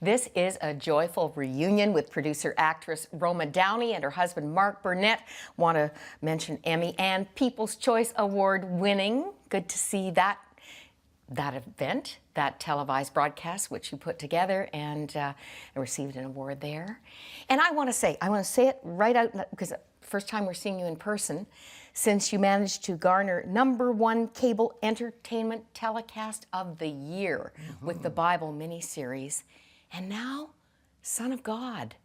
This is a joyful reunion with producer-actress Roma Downey and her husband Mark Burnett. Want to mention Emmy and People's Choice Award winning. Good to see that event, that televised broadcast, which you put together and received an award there. And I want to say it right out, because first time we're seeing you in person since you managed to garner #1 cable entertainment telecast of the year with the Bible miniseries. And now, Son of God.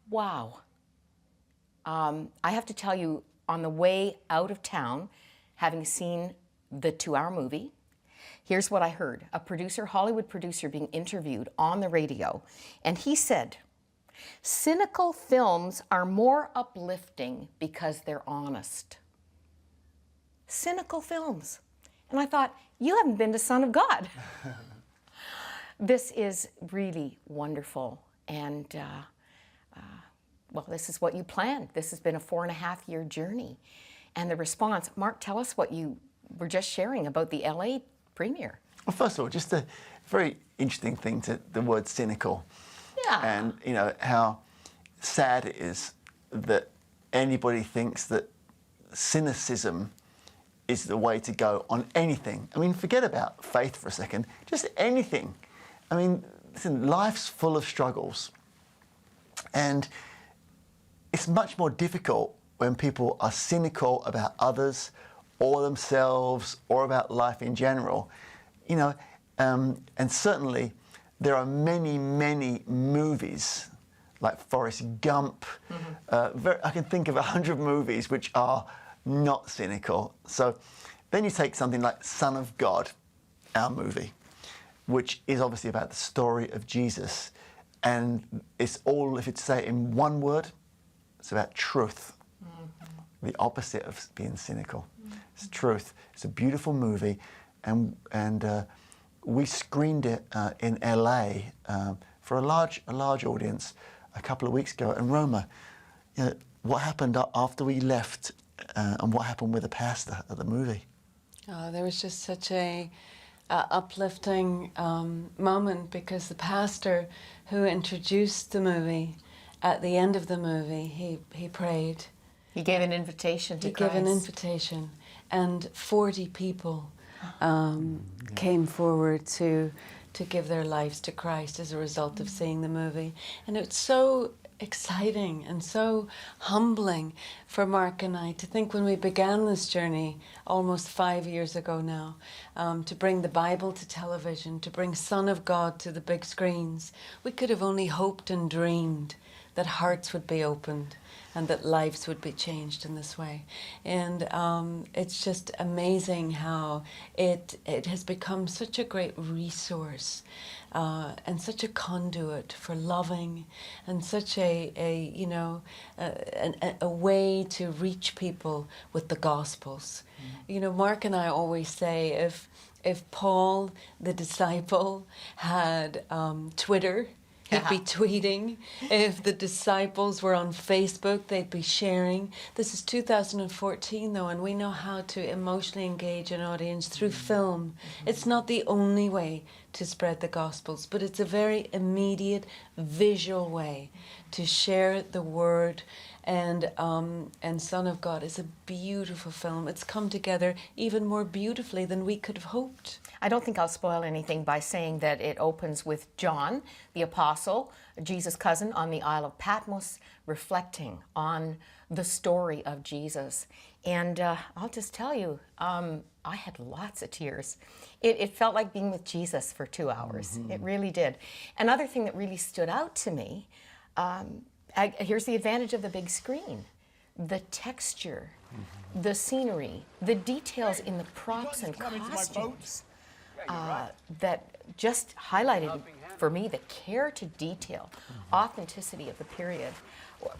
Wow. I have to tell you, on the way out of town, having seen the 2-hour movie, here's what I heard. A producer, Hollywood producer, being interviewed on the radio, and he said, cynical films are more uplifting because they're honest. Cynical films. And I thought, you haven't been to Son of God. This is really wonderful. And, well, this is what you planned. This has been a 4.5-year journey. And the response, Mark, tell us what you were just sharing about the LA premiere. Well, first of all, just a very interesting thing to the word cynical. Yeah. And, you know, how sad it is that anybody thinks that cynicism is the way to go on anything. I mean, forget about faith for a second, just anything. I mean, listen, life's full of struggles. And it's much more difficult when people are cynical about others or themselves or about life in general. You know, and certainly there are many, many movies like Forrest Gump. I can think of 100 movies which are not cynical. So then you take something like Son of God, our movie, which is obviously about the story of Jesus. And it's all, if it's to say it in one word, it's about truth. The opposite of being cynical. It's truth. It's a beautiful movie. And we screened it in LA for a large audience a couple of weeks ago in Roma. You know, what happened after we left and what happened with the pastor at the movie? Oh, there was just such a uplifting moment, because the pastor who introduced the movie, at the end of the movie, he prayed. He gave an invitation to Christ. He gave an invitation, and 40 people came forward to give their lives to Christ as a result of seeing the movie. And it's so exciting and so humbling for Mark and I to think, when we began this journey almost 5 years ago now, to bring the Bible to television, to bring Son of God to the big screens, we could have only hoped and dreamed that hearts would be opened and that lives would be changed in this way. And it's just amazing how it has become such a great resource and such a conduit for loving, and such a way to reach people with the Gospels. You know, Mark and I always say, if Paul, the disciple, had Twitter, he'd be tweeting. If the disciples were on Facebook, they'd be sharing. This is 2014, though, and we know how to emotionally engage an audience through film. It's not the only way to spread the Gospels, but it's a very immediate, visual way to share the word. And Son of God is a beautiful film. It's come together even more beautifully than we could have hoped. I don't think I'll spoil anything by saying that it opens with John, the apostle, Jesus' cousin, on the Isle of Patmos, reflecting on the story of Jesus. And I'll just tell you, I had lots of tears. It felt like being with Jesus for 2 hours. It really did. Another thing that really stood out to me, here's the advantage of the big screen. The texture, the scenery, the details in the props and costumes that just highlighted for me the care to detail, authenticity of the period.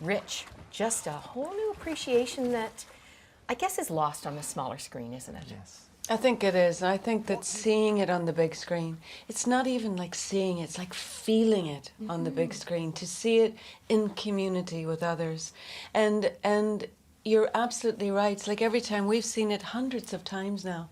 Rich, just a whole new appreciation that I guess is lost on the smaller screen, isn't it? Yes. I think it is. I think that seeing it on the big screen, it's not even like seeing it, it's like feeling it on the big screen, to see it in community with others. And you're absolutely right. It's like every time, we've seen it hundreds of times now,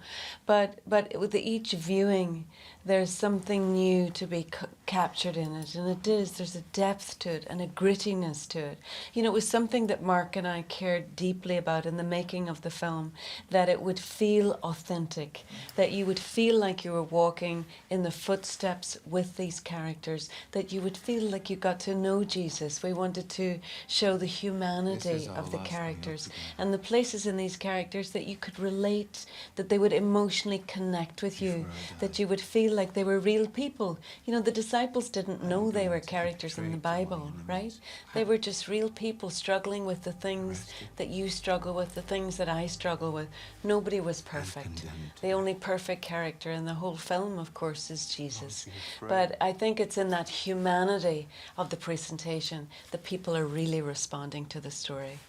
but with each viewing, there's something new to be captured in it, and it is. There's a depth to it and a grittiness to it. You know, it was something that Mark and I cared deeply about in the making of the film, that it would feel authentic, that you would feel like you were walking in the footsteps with these characters, that you would feel like you got to know Jesus. We wanted to show the humanity of the characters and the places in these characters that you could relate, that they would emotionally connect with you, that you would feel like they were real people. You know, the disciples didn't know they were characters in the Bible, right? They were just real people struggling with the things that you struggle with, the things that I struggle with. Nobody was perfect. The only perfect character in the whole film, of course, is Jesus. But I think it's in that humanity of the presentation that people are really responding to the story.